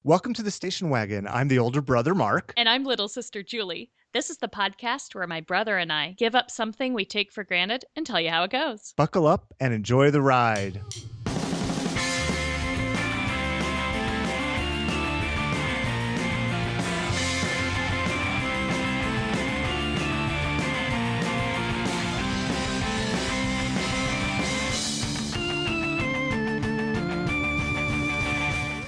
Welcome to the station wagon. I'm the older brother, Mark. And I'm little sister Julie. This is the podcast where my brother and I give up something we take for granted and tell you how it goes. Buckle up and enjoy the ride.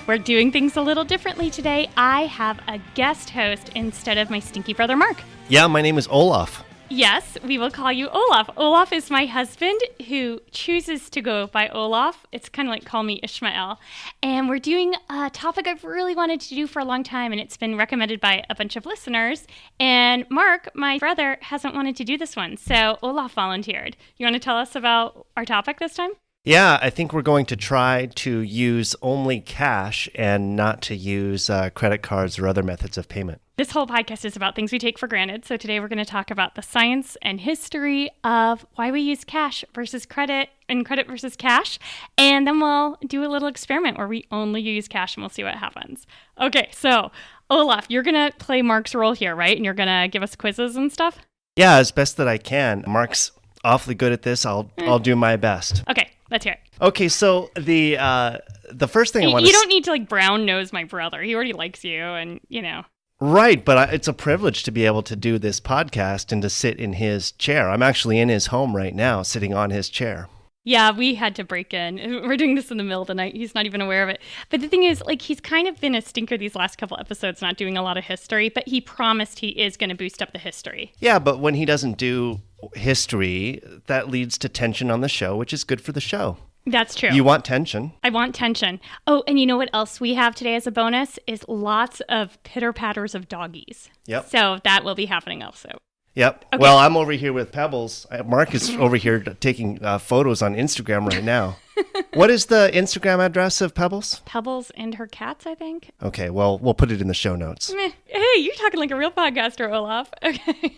We're doing things a little differently today. I have a guest host instead of my stinky brother, Mark. Yeah, my name is Olaf. Yes, we will call you Olaf. Olaf is my husband who chooses to go by Olaf. It's kind of like call me Ishmael. And we're doing a topic I've really wanted to do for a long time, and it's been recommended by a bunch of listeners. And Mark, my brother, hasn't wanted to do this one, so Olaf volunteered. You want to tell us about our topic this time? Yeah, I think we're going to try to use only cash and not to use credit cards or other methods of payment. This whole podcast is about things we take for granted. So today we're going to talk about the science and history of why we use cash versus credit and credit versus cash. And then we'll do a little experiment where we only use cash and we'll see what happens. Okay, so Olaf, you're going to play Mark's role here, right? And you're going to give us quizzes and stuff? Yeah, as best that I can. Mark's awfully good at this. I'll do my best. Okay, let's hear it. Okay, so the first thing I want to... You don't need to brown nose my brother. He already likes you and, Right, but it's a privilege to be able to do this podcast and to sit in his chair. I'm actually in his home right now, sitting on his chair. Yeah, we had to break in. We're doing this in the middle of the night. He's not even aware of it. But the thing is, he's kind of been a stinker these last couple episodes, not doing a lot of history, but he promised he is going to boost up the history. Yeah, but when he doesn't do history, that leads to tension on the show, which is good for the show. That's true. You want tension. I want tension. Oh, and you know what else we have today as a bonus is lots of pitter-patters of doggies. Yep. So that will be happening also. Yep. Okay. Well, I'm over here with Pebbles. Mark is over here taking photos on Instagram right now. What is the Instagram address of Pebbles? Pebbles and her cats, I think. Okay, well, we'll put it in the show notes. Hey, you're talking like a real podcaster, Olaf. Okay.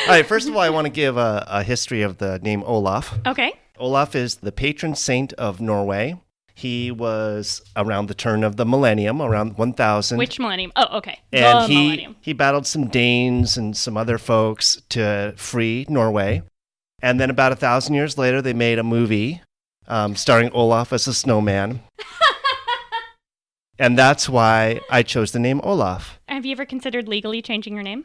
All right, first of all, I want to give a history of the name Olaf. Okay. Olaf is the patron saint of Norway. He was around the turn of the millennium, around 1000. Which millennium? Oh, okay. And millennium. he battled some Danes and some other folks to free Norway. And then about 1,000 years later, they made a movie starring Olaf as a snowman. And that's why I chose the name Olaf. Have you ever considered legally changing your name?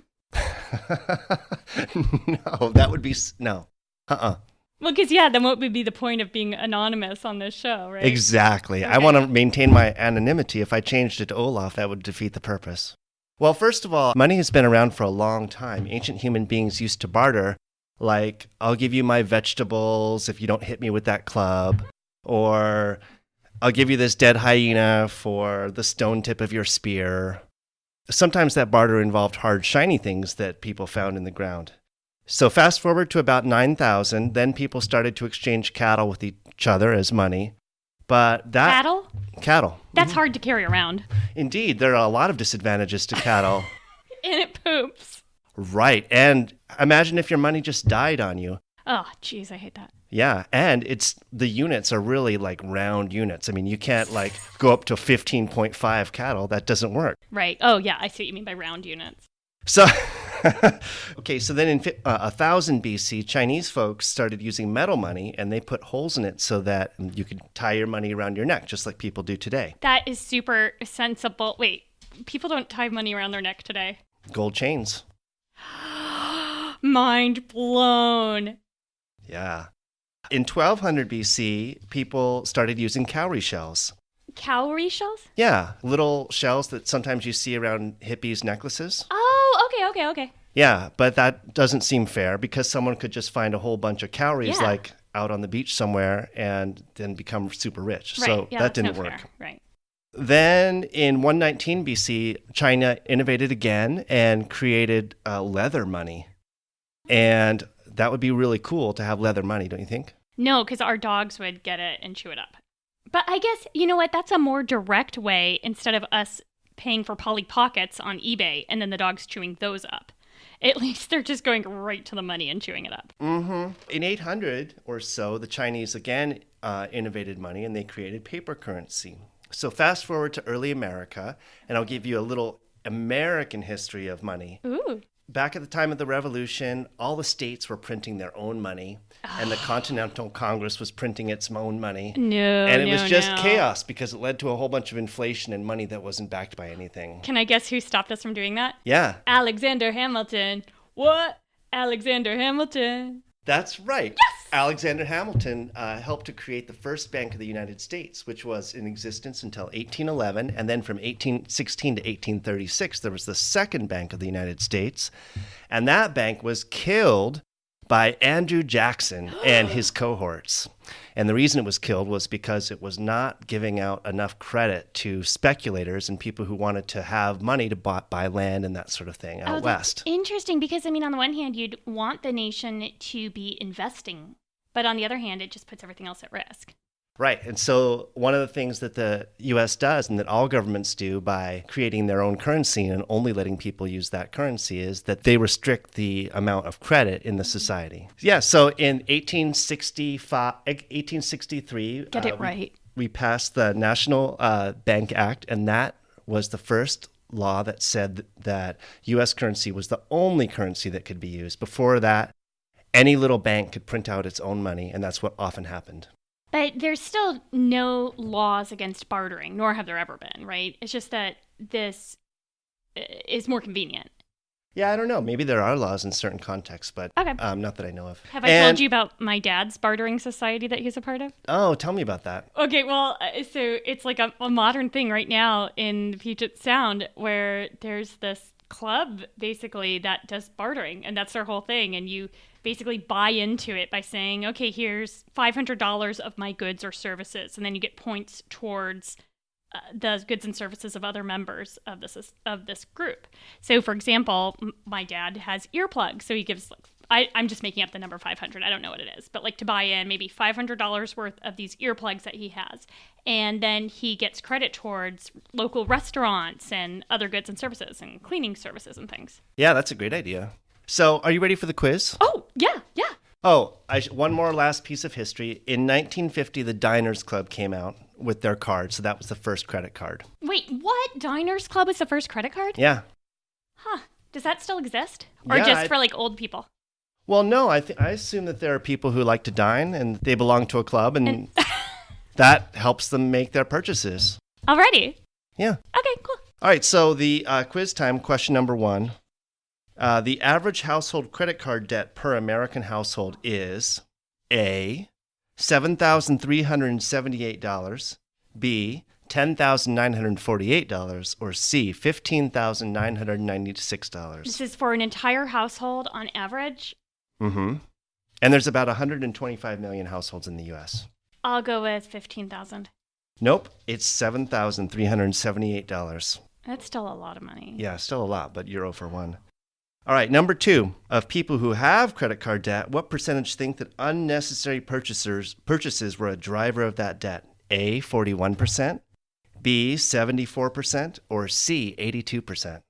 No, that would be... No. Well, because, then what would be the point of being anonymous on this show, right? Exactly. Okay. I want to maintain my anonymity. If I changed it to Olaf, that would defeat the purpose. Well, first of all, money has been around for a long time. Ancient human beings used to barter, like, I'll give you my vegetables if you don't hit me with that club, or I'll give you this dead hyena for the stone tip of your spear. Sometimes that barter involved hard, shiny things that people found in the ground. So fast forward to about 9,000, then people started to exchange cattle with each other as money. But that... Cattle? Cattle. That's hard to carry around. Indeed, there are a lot of disadvantages to cattle. And it poops. Right, and imagine if your money just died on you. Oh, jeez, I hate that. Yeah, and the units are really like round units. I mean, you can't go up to 15.5 cattle. That doesn't work. Right. Oh, yeah, I see what you mean by round units. So, okay, so then in 1000 BC, Chinese folks started using metal money, and they put holes in it so that you could tie your money around your neck, just like people do today. That is super sensible. Wait, people don't tie money around their neck today. Gold chains. Mind blown. Yeah. In 1200 BC, people started using cowrie shells. Cowrie shells? Yeah, little shells that sometimes you see around hippies' necklaces. Oh, okay. Yeah, but that doesn't seem fair because someone could just find a whole bunch of cowries out on the beach somewhere and then become super rich. Right. So Yeah, that that's didn't no work. fair. Right. Then in 119 BC, China innovated again and created leather money. And that would be really cool to have leather money, don't you think? No, because our dogs would get it and chew it up. But I guess, you know what, that's a more direct way instead of us paying for Polly Pockets on eBay and then the dogs chewing those up. At least they're just going right to the money and chewing it up. Mm-hmm. In 800 or so, the Chinese again innovated money and they created paper currency. So fast forward to early America, and I'll give you a little American history of money. Ooh. Back at the time of the Revolution, all the states were printing their own money, and the Continental Congress was printing its own money. And it was just chaos because it led to a whole bunch of inflation and money that wasn't backed by anything. Can I guess who stopped us from doing that? Yeah. Alexander Hamilton. What? Alexander Hamilton. That's right. Yes! Alexander Hamilton helped to create the first Bank of the United States, which was in existence until 1811. And then from 1816 to 1836, there was the second Bank of the United States. And that bank was killed by Andrew Jackson and his cohorts. And the reason it was killed was because it was not giving out enough credit to speculators and people who wanted to have money to buy land and that sort of thing out west. Interesting, because I mean, on the one hand, you'd want the nation to be investing, but on the other hand, it just puts everything else at risk. Right. And so one of the things that the U.S. does and that all governments do by creating their own currency and only letting people use that currency is that they restrict the amount of credit in the society. Yeah. So in 1863, Get it right. we passed the National Bank Act, and that was the first law that said that U.S. currency was the only currency that could be used. Before that, any little bank could print out its own money, and that's what often happened. But there's still no laws against bartering, nor have there ever been, right? It's just that this is more convenient. Yeah, I don't know. Maybe there are laws in certain contexts, but Okay. not that I know of. Have I told you about my dad's bartering society that he's a part of? Oh, tell me about that. Okay, well, so it's like a modern thing right now in Puget Sound where there's this club basically that does bartering, and that's their whole thing. And you basically buy into it by saying, okay, here's $500 of my goods or services, and then you get points towards the goods and services of other members of this group. So, for example, my dad has earplugs, so he gives I'm just making up the number 500. I don't know what it is, but like to buy in maybe $500 worth of these earplugs that he has, and then he gets credit towards local restaurants and other goods and services and cleaning services and things. Yeah, that's a great idea. So, are you ready for the quiz? Oh, yeah. Oh, one more last piece of history. In 1950, the Diners Club came out with their card, so that was the first credit card. Wait, what? Diners Club was the first credit card? Yeah. Huh. Does that still exist? Or Yeah, just for like old people? Well, no, I assume that there are people who like to dine and they belong to a club, and that helps them make their purchases. Alrighty. Yeah. Okay, cool. All right, so the quiz time, question number 1. The average household credit card debt per American household is A, $7,378, B, $10,948, or C, $15,996. This is for an entire household on average? Mm-hmm. And there's about 125 million households in the U.S. I'll go with 15,000. Nope, it's $7,378. That's still a lot of money. Yeah, still a lot, but you're 0 for 1. All right, number 2. Of people who have credit card debt, what percentage think that unnecessary purchases were a driver of that debt? A, 41%, B, 74%, or C, 82%?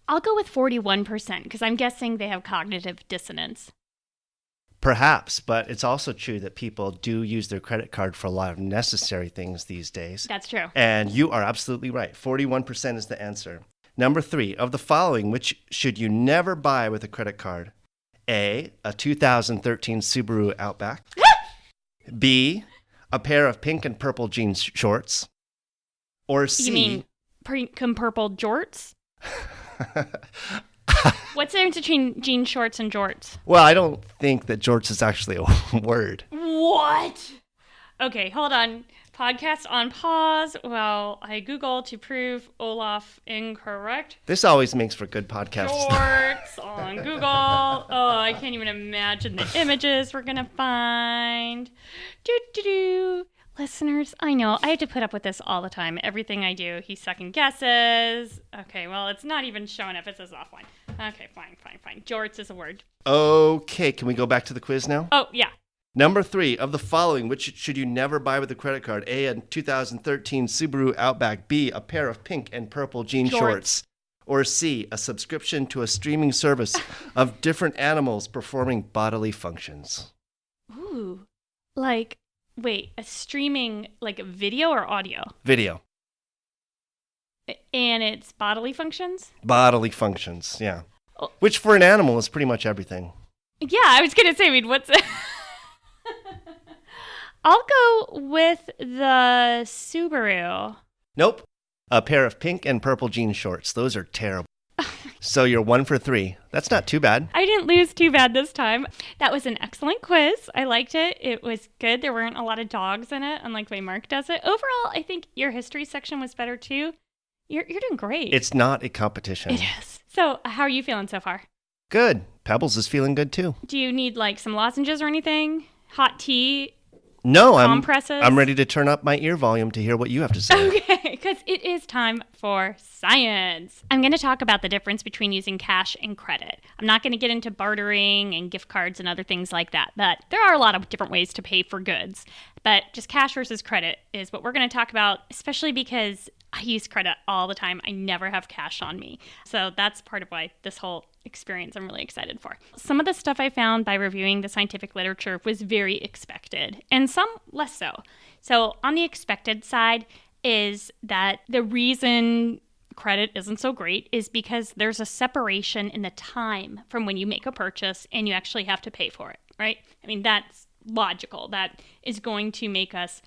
I'll go with 41% because I'm guessing they have cognitive dissonance. Perhaps, but it's also true that people do use their credit card for a lot of necessary things these days. That's true. And you are absolutely right. 41% is the answer. Number 3, of the following, which should you never buy with a credit card? A, a 2013 Subaru Outback. B, a pair of pink and purple jeans shorts. Or C. You mean pink and purple jorts? What's the difference between jean shorts and jorts? Well, I don't think that jorts is actually a word. What? Okay, hold on. Podcast on pause while I Google to prove Olaf incorrect. This always makes for good podcasts. Shorts on Google. Oh, I can't even imagine the images we're going to find. Listeners, I know I have to put up with this all the time. Everything I do, he second guesses. Okay, well, it's not even showing up. It says offline. Okay, fine. Jorts is a word. Okay, can we go back to the quiz now? Oh, yeah. Number 3, of the following, which should you never buy with a credit card? A, a 2013 Subaru Outback. B, a pair of pink and purple jean shorts. Or C, a subscription to a streaming service of different animals performing bodily functions. Ooh, like Wait, a streaming like video or audio? Video. And it's bodily functions? Bodily functions, yeah. Oh. Which for an animal is pretty much everything. Yeah, I was going to say, I mean, what's... I'll go with the Subaru. Nope. A pair of pink and purple jean shorts. Those are terrible. So you're 1 for 3. That's not too bad. I didn't lose too bad this time. That was an excellent quiz. I liked it. It was good. There weren't a lot of dogs in it, unlike the way Mark does it. Overall, I think your history section was better too. You're doing great. It's not a competition. It is. So how are you feeling so far? Good. Pebbles is feeling good too. Do you need like some lozenges or anything? Hot tea? No, Compresses? I'm ready to turn up my ear volume to hear what you have to say. Okay, because it is time for science. I'm going to talk about the difference between using cash and credit. I'm not going to get into bartering and gift cards and other things like that, but there are a lot of different ways to pay for goods. But just cash versus credit is what we're going to talk about, especially because I use credit all the time. I never have cash on me. So that's part of why this whole experience I'm really excited for. Some of the stuff I found by reviewing the scientific literature was very expected, and some less so. So on the expected side is that the reason credit isn't so great is because there's a separation in the time from when you make a purchase and you actually have to pay for it, right? I mean, that's logical. That is going to make us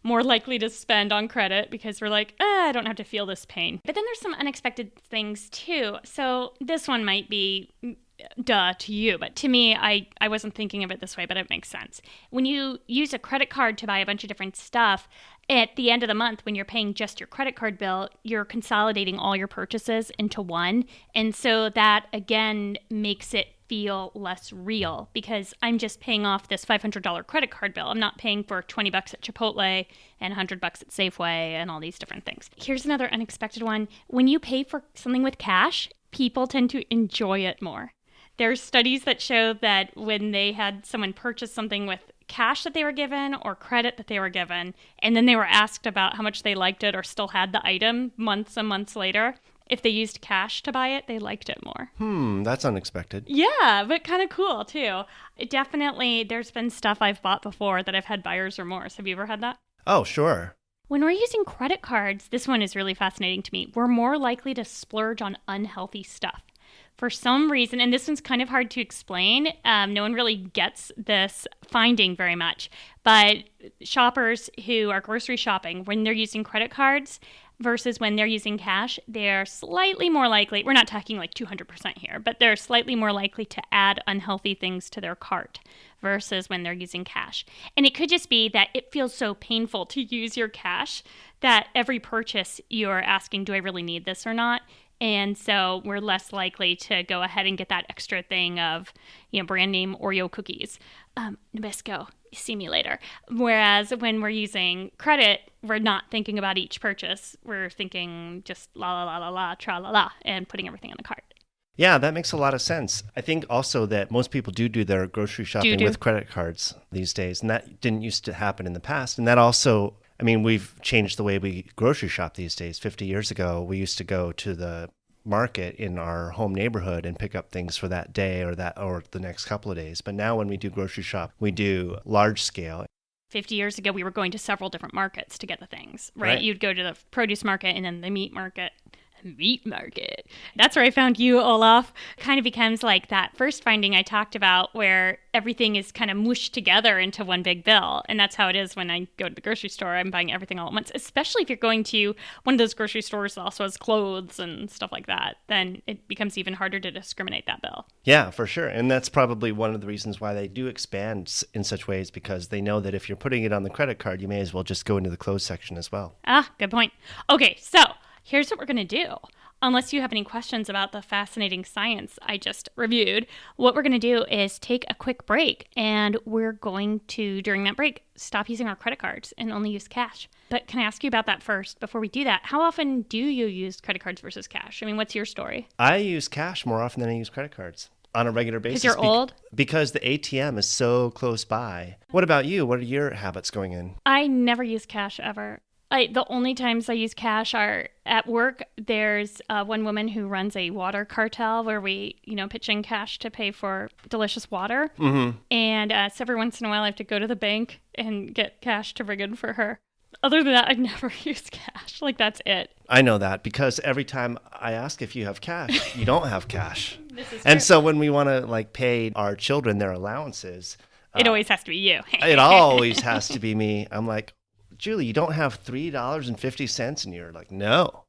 more likely to spend on credit because we're like, I don't have to feel this pain. But then there's some unexpected things too. So this one might be duh to you, but to me, I wasn't thinking of it this way, but it makes sense. When you use a credit card to buy a bunch of different stuff, at the end of the month, when you're paying just your credit card bill, you're consolidating all your purchases into one. And so that, again, makes it feel less real because I'm just paying off this $500 credit card bill. I'm not paying for $20 at Chipotle and $100 at Safeway and all these different things. Here's another unexpected one. When you pay for something with cash, people tend to enjoy it more. There's studies that show that when they had someone purchase something with cash that they were given or credit that they were given, and then they were asked about how much they liked it or still had the item months and months later, if they used cash to buy it, they liked it more. That's unexpected. Yeah, but kind of cool too. Definitely, there's been stuff I've bought before that I've had buyer's remorse. Have you ever had that? Oh, sure. When we're using credit cards, this one is really fascinating to me. We're more likely to splurge on unhealthy stuff. For some reason, and this one's kind of hard to explain, no one really gets this finding very much, but shoppers who are grocery shopping, when they're using credit cards versus when they're using cash, they're slightly more likely, we're not talking like 200% here, but they're slightly more likely to add unhealthy things to their cart versus when they're using cash. And it could just be that it feels so painful to use your cash that every purchase you're asking, do I really need this or not? And so we're less likely to go ahead and get that extra thing of, brand name Oreo cookies. Nabisco, see me later. Whereas when we're using credit, we're not thinking about each purchase. We're thinking just la la la la la, tra la la, and putting everything on the cart. Yeah, that makes a lot of sense. I think also that most people do their grocery shopping with credit cards these days, and that didn't used to happen in the past. And that also, we've changed the way we grocery shop these days. 50 years ago, we used to go to the market in our home neighborhood and pick up things for that day or the next couple of days. But now when we do grocery shop, we do large scale. 50 years ago, we were going to several different markets to get the things, right? You'd go to the produce market and then the meat market. Meat market. That's where I found you, Olaf. Kind of becomes like that first finding I talked about where everything is kind of mushed together into one big bill. And that's how it is when I go to the grocery store. I'm buying everything all at once, especially if you're going to one of those grocery stores that also has clothes and stuff like that. Then it becomes even harder to discriminate that bill. Yeah, for sure. And that's probably one of the reasons why they do expand in such ways, because they know that if you're putting it on the credit card, you may as well just go into the clothes section as well. Ah, good point. Okay, so here's what we're going to do. Unless you have any questions about the fascinating science I just reviewed, what we're going to do is take a quick break, and we're going to, during that break, stop using our credit cards and only use cash. But can I ask you about that first before we do that? How often do you use credit cards versus cash? What's your story? I use cash more often than I use credit cards on a regular basis. Because you're old? Because the ATM is so close by. What about you? What are your habits going in? I never use cash ever. The only times I use cash are at work. There's one woman who runs a water cartel where we, pitch in cash to pay for delicious water. Mm-hmm. And so every once in a while I have to go to the bank and get cash to bring in for her. Other than that, I never use cash. Like, that's it. I know that because every time I ask if you have cash, you don't have cash. This is And true. so when we want to pay our children their allowances, It always has to be you. it always has to be me. I'm like, Julie, you don't have $3.50, and you're like, no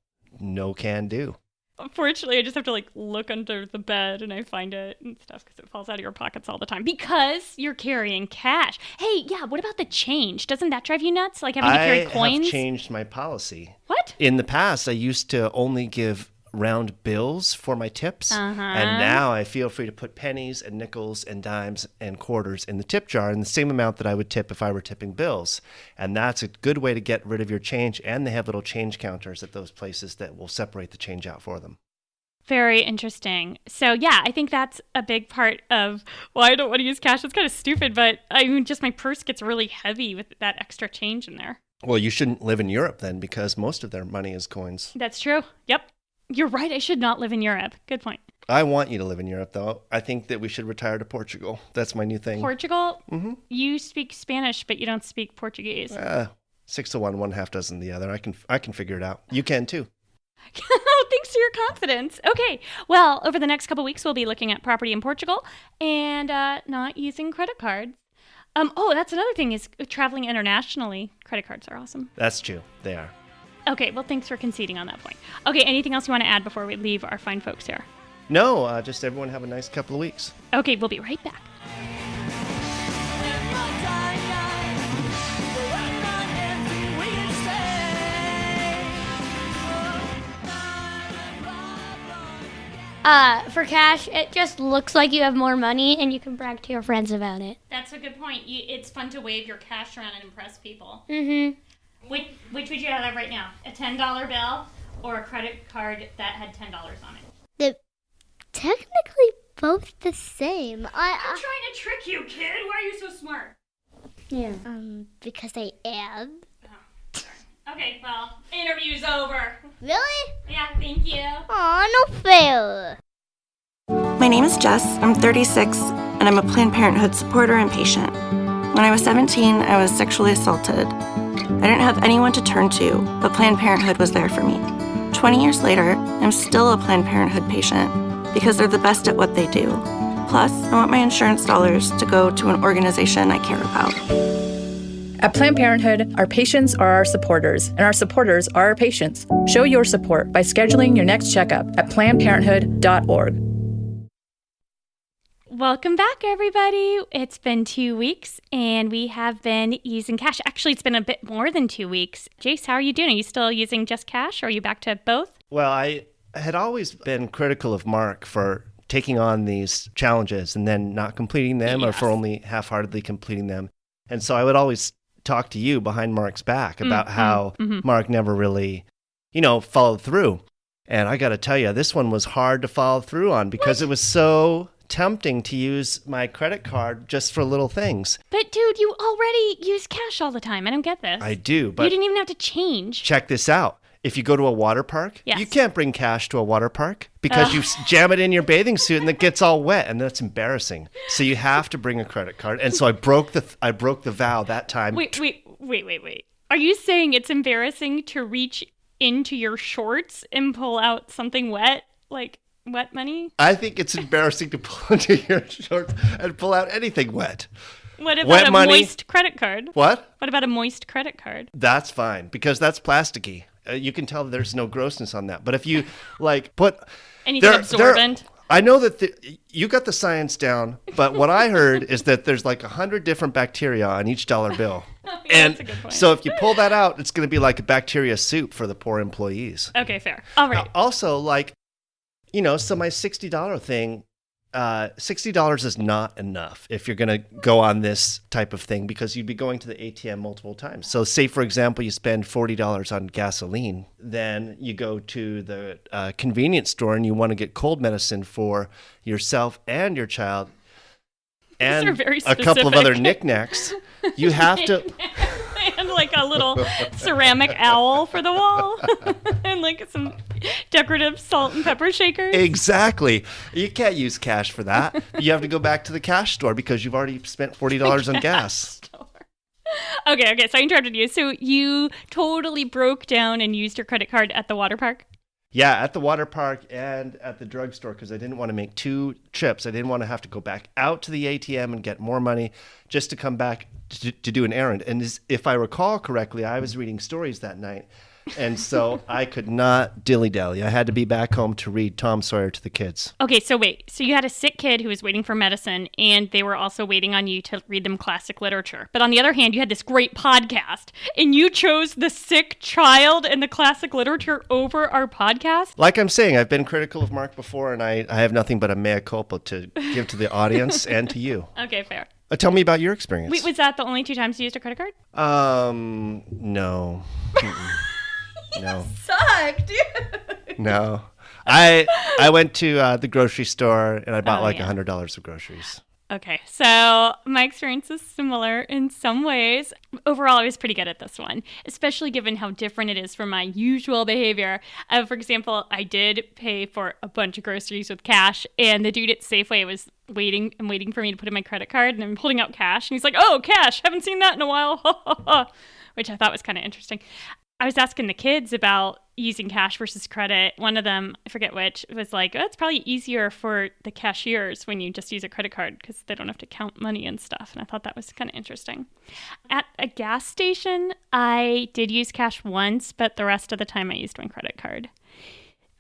can do. Unfortunately, I just have to look under the bed and I find it and stuff because it falls out of your pockets all the time because you're carrying cash. Hey, yeah, what about the change? Doesn't that drive you nuts? Like having to carry coins? I have changed my policy. What? In the past, I used to only give round bills for my tips, and now I feel free to put pennies and nickels and dimes and quarters in the tip jar in the same amount that I would tip if I were tipping bills. And that's a good way to get rid of your change, and they have little change counters at those places that will separate the change out for them. Very interesting. So yeah, I think that's a big part of why I don't want to use cash. It's kind of stupid, but just my purse gets really heavy with that extra change in there. Well, you shouldn't live in Europe then, because most of their money is coins. That's true. Yep. You're right. I should not live in Europe. Good point. I want you to live in Europe, though. I think that we should retire to Portugal. That's my new thing. Portugal? Mm-hmm. You speak Spanish, but you don't speak Portuguese. 6 to 1, one half dozen the other. I can figure it out. You can too. Thanks for your confidence. Okay. Well, over the next couple weeks, we'll be looking at property in Portugal and not using credit cards. That's another thing is traveling internationally. Credit cards are awesome. That's true. They are. Okay, well, thanks for conceding on that point. Okay, anything else you want to add before we leave our fine folks here? No, just everyone have a nice couple of weeks. Okay, we'll be right back. For cash, it just looks like you have more money and you can brag to your friends about it. That's a good point. It's fun to wave your cash around and impress people. Mm-hmm. Which would you have right now? A $10 bill or a credit card that had $10 on it? They're technically both the same. I'm trying to trick you, kid. Why are you so smart? Yeah. Because I am. Oh, sorry. Okay, well, interview's over. Really? Yeah, thank you. Aw, no fair. My name is Jess, I'm 36, and I'm a Planned Parenthood supporter and patient. When I was 17, I was sexually assaulted. I didn't have anyone to turn to, but Planned Parenthood was there for me. 20 years later, I'm still a Planned Parenthood patient because they're the best at what they do. Plus, I want my insurance dollars to go to an organization I care about. At Planned Parenthood, our patients are our supporters, and our supporters are our patients. Show your support by scheduling your next checkup at PlannedParenthood.org. Welcome back, everybody. It's been 2 weeks, and we have been using cash. Actually, it's been a bit more than 2 weeks. Jace, how are you doing? Are you still using just cash, or are you back to both? Well, I had always been critical of Mark for taking on these challenges and then not completing them or for only half-heartedly completing them. And so I would always talk to you behind Mark's back about how Mark never really, followed through. And I got to tell you, this one was hard to follow through on because it was so tempting to use my credit card just for little things. But dude, you already use cash all the time. I don't get this. I do, but you didn't even have to change. Check this out. If you go to a water park, Yes. you can't bring cash to a water park because you jam it in your bathing suit and it gets all wet, and that's embarrassing. So you have to bring a credit card. And so I broke the vow that time. Wait. Are you saying it's embarrassing to reach into your shorts and pull out something wet, like wet money? I think it's embarrassing to pull into your shorts and pull out anything wet. What about Wet a money? moist credit card? What? What about a moist credit card? That's fine because that's plasticky. You can tell there's no grossness on that. But if you put anything absorbent. I know that you got the science down, but what I heard is that there's 100 different bacteria on each dollar bill. That's a good point. So if you pull that out, it's going to be like a bacteria soup for the poor employees. Okay, fair. All right. Also, so my $60 thing, $60 is not enough if you're going to go on this type of thing because you'd be going to the ATM multiple times. So say, for example, you spend $40 on gasoline, then you go to the convenience store and you want to get cold medicine for yourself and your child and These are very a couple of specific. other knickknacks. You have to... and like a little ceramic owl for the wall and like some decorative salt and pepper shakers. Exactly. You can't use cash for that. You have to go back to the cash store because you've already spent $40 on gas. Okay, so I interrupted you. So you totally broke down and used your credit card at the water park? Yeah, at the water park and at the drugstore because I didn't want to make 2 trips. I didn't want to have to go back out to the ATM and get more money just to come back to do an errand. And if I recall correctly, I was reading stories that night. And so I could not dilly-dally. I had to be back home to read Tom Sawyer to the kids. Okay, so wait. So you had a sick kid who was waiting for medicine, and they were also waiting on you to read them classic literature. But on the other hand, you had this great podcast, and you chose the sick child and the classic literature over our podcast? Like I'm saying, I've been critical of Mark before, and I have nothing but a mea culpa to give to the audience and to you. Okay, fair. Tell me about your experience. Wait, was that the only 2 times you used a credit card? No. No. Suck, dude. No. I went to the grocery store and I bought $100 of groceries. Okay, so my experience is similar in some ways. Overall, I was pretty good at this one, especially given how different it is from my usual behavior. For example, I did pay for a bunch of groceries with cash, and the dude at Safeway was waiting for me to put in my credit card, and I'm pulling out cash, and he's like, "Oh, cash, haven't seen that in a while," which I thought was kind of interesting. I was asking the kids about using cash versus credit. One of them, I forget which, was like, oh, it's probably easier for the cashiers when you just use a credit card because they don't have to count money and stuff. And I thought that was kind of interesting. At a gas station, I did use cash once, but the rest of the time I used my credit card.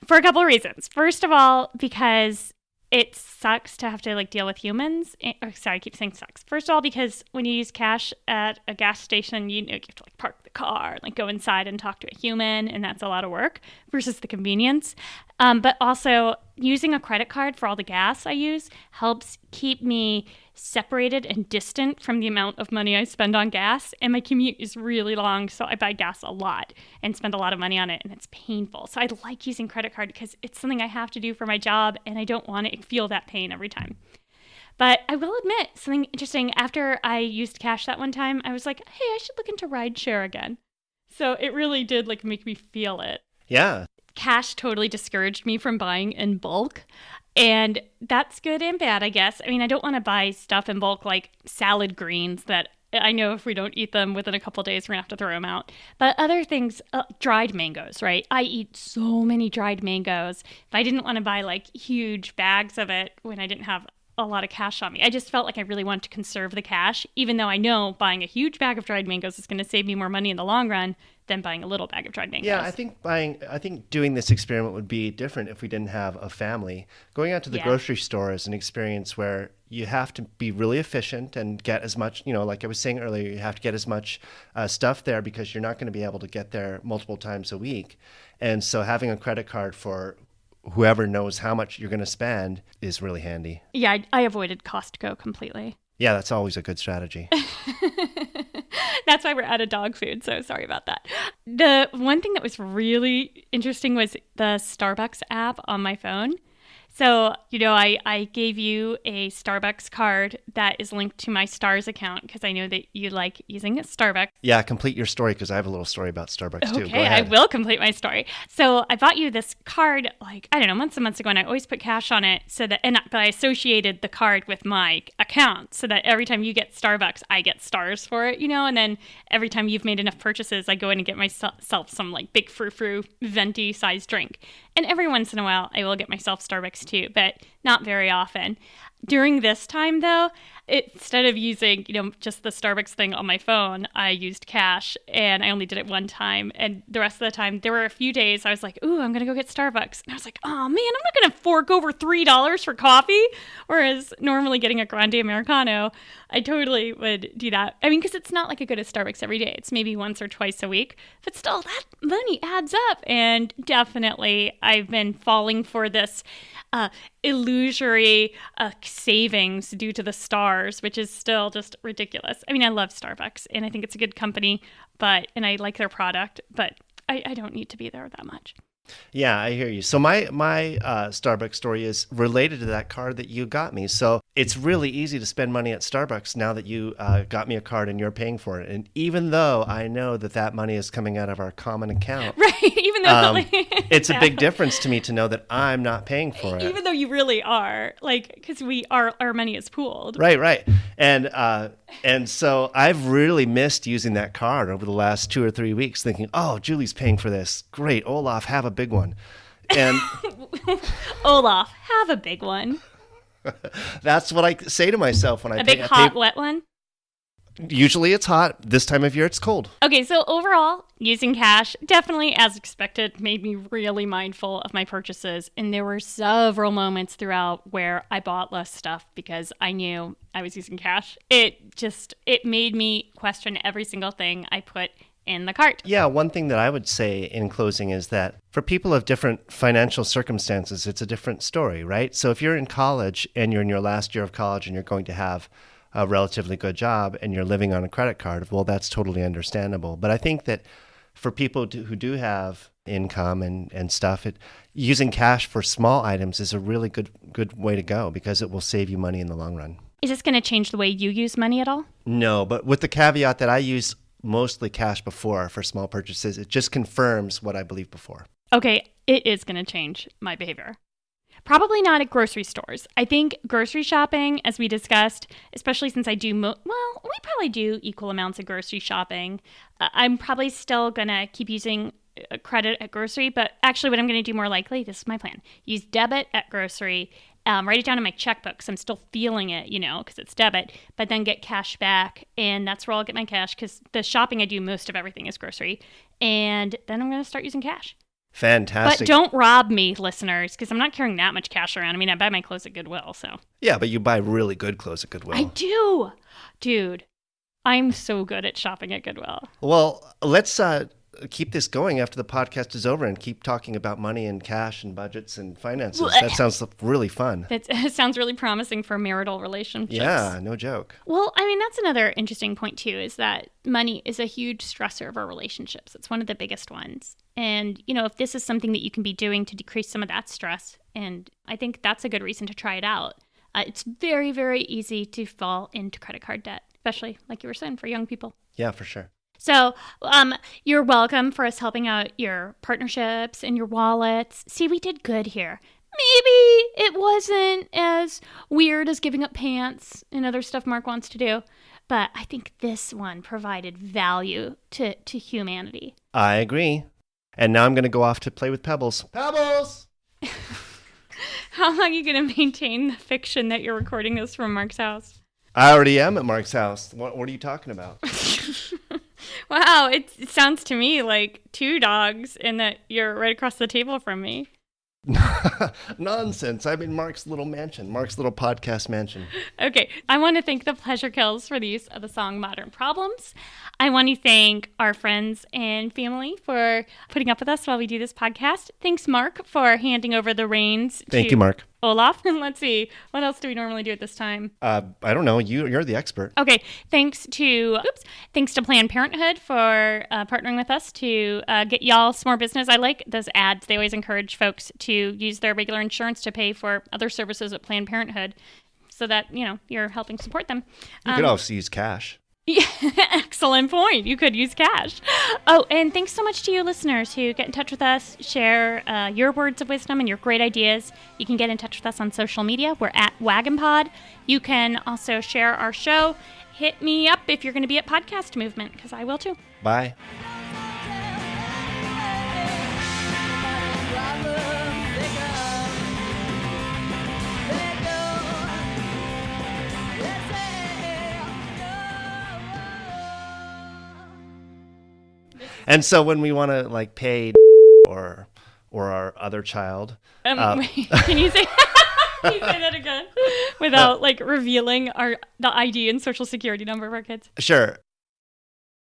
For a couple of reasons. First of all, because it sucks to have to like deal with humans. Sorry, I keep saying sucks. First of all, because when you use cash at a gas station, you have to like park the car, like go inside and talk to a human, and that's a lot of work versus the convenience. But also, using a credit card for all the gas I use helps keep me separated and distant from the amount of money I spend on gas. And my commute is really long, so I buy gas a lot and spend a lot of money on it, and it's painful. So I like using credit card because it's something I have to do for my job, and I don't want to feel that pain every time. But I will admit something interesting. After I used cash that one time, I was like, hey, I should look into rideshare again. So it really did like make me feel it. Yeah. Cash totally discouraged me from buying in bulk. And that's good and bad, I guess. I mean, I don't want to buy stuff in bulk like salad greens that I know if we don't eat them within a couple days, we're going to have to throw them out. But other things, dried mangoes, right? I eat so many dried mangoes. If I didn't want to buy like huge bags of it when I didn't have a lot of cash on me, I just felt like I really wanted to conserve the cash, even though I know buying a huge bag of dried mangoes is going to save me more money in the long run than buying a little bag of dried mangoes. Yeah, I think doing this experiment would be different if we didn't have a family. Going out to the grocery store is an experience where you have to be really efficient and get as much, like I was saying earlier, you have to get as much stuff there because you're not going to be able to get there multiple times a week. And so having a credit card for whoever knows how much you're going to spend is really handy. Yeah, I avoided Costco completely. Yeah, that's always a good strategy. That's why we're out of dog food, so sorry about that. The one thing that was really interesting was the Starbucks app on my phone. So, I gave you a Starbucks card that is linked to my Stars account because I know that you like using Starbucks. Yeah, complete your story because I have a little story about Starbucks too. Okay, I will complete my story. So I bought you this card, months and months ago, and I always put cash on it but I associated the card with my account so that every time you get Starbucks, I get stars for it, and then every time you've made enough purchases, I go in and get myself some like big frou-frou venti sized drink. And every once in a while, I will get myself Starbucks too, but not very often. During this time, though, instead of using, just the Starbucks thing on my phone, I used cash, and I only did it one time. And the rest of the time, there were a few days I was like, ooh, I'm going to go get Starbucks. And I was like, oh, man, I'm not going to fork over $3 for coffee. Whereas normally getting a grande Americano, I totally would do that. I mean, because it's not like I go to Starbucks every day. It's maybe once or twice a week. But still, that money adds up. And definitely, I've been falling for this illusory savings due to the stars, which is still just ridiculous. I mean, I love Starbucks, and I think it's a good company, and I like their product, but I don't need to be there that much. Yeah, I hear you. So my Starbucks story is related to that card that you got me. So it's really easy to spend money at Starbucks now that you got me a card and you're paying for it. And even though I know that money is coming out of our common account, Right. Even though it's a big difference to me to know that I'm not paying for it. even though you really are, like, because our money is pooled. Right. And so I've really missed using that card over the last 2 or 3 weeks, thinking, oh, Julie's paying for this. Great, Olaf, have a big one. And Olaf, have a big one. that's what I say to myself when I A pay. big hot wet one. Usually it's hot. This time of year it's cold. Okay, so overall, using cash definitely, as expected, made me really mindful of my purchases. And there were several moments throughout where I bought less stuff because I knew I was using cash. It made me question every single thing I put in the cart. Yeah, one thing that I would say in closing is that for people of different financial circumstances, it's a different story, right? So if you're in college and you're in your last year of college and you're going to have a relatively good job and you're living on a credit card, well, that's totally understandable. But I think that for people who do have income and stuff, using cash for small items is a really good way to go because it will save you money in the long run. Is this going to change the way you use money at all? No, but with the caveat that I use mostly cash before for small purchases, it just confirms what I believed before. Okay, it is going to change my behavior. Probably not at grocery stores. I think grocery shopping, as we discussed, especially since I do, we probably do equal amounts of grocery shopping. I'm probably still going to keep using credit at grocery, but actually what I'm going to do more likely, this is my plan, use debit at grocery, write it down in my checkbook so I'm still feeling it, because it's debit, but then get cash back, and that's where I'll get my cash because the shopping I do, most of everything is grocery, and then I'm going to start using cash. Fantastic. But don't rob me, listeners, because I'm not carrying that much cash around. I mean, I buy my clothes at Goodwill, so. Yeah, but you buy really good clothes at Goodwill. I do. Dude, I'm so good at shopping at Goodwill. Well, let's keep this going after the podcast is over and keep talking about money and cash and budgets and finances. That sounds really fun. That sounds really promising for marital relationships. Yeah, no joke. Well, I mean, that's another interesting point, too, is that money is a huge stressor of our relationships. It's one of the biggest ones. And, if this is something that you can be doing to decrease some of that stress, and I think that's a good reason to try it out. It's very, very easy to fall into credit card debt, especially, like you were saying, for young people. Yeah, for sure. So you're welcome for us helping out your partnerships and your wallets. See, we did good here. Maybe it wasn't as weird as giving up pants and other stuff Mark wants to do, but I think this one provided value to humanity. I agree. And now I'm going to go off to play with Pebbles. Pebbles! How long are you going to maintain the fiction that you're recording this from Mark's house? I already am at Mark's house. What are you talking about? Wow, it sounds to me like 2 dogs and that you're right across the table from me. Nonsense. I'm in Mark's little mansion, Mark's little podcast mansion. Okay, I want to thank the Pleasure Kills for the use of the song Modern Problems. I want to thank our friends and family for putting up with us while we do this podcast. Thanks, Mark, for handing over the reins Thank you, Mark. Olaf. And let's see, what else do we normally do at this time? I don't know. You're the expert. Okay, thanks to Planned Parenthood for partnering with us to get y'all some more business. I like those ads. They always encourage folks to use their regular insurance to pay for other services at Planned Parenthood so that, you're helping support them. You could also use cash. Yeah, excellent point. You could use cash. Oh, and thanks so much to you listeners who get in touch with us, share your words of wisdom and your great ideas. You can get in touch with us on social media. We're at WagonPod. You can also share our show. Hit me up if you're going to be at Podcast Movement, because I will too. Bye. And so when we want to pay or our other child, wait, can you say can you say that again without revealing the ID and social security number of our kids? Sure.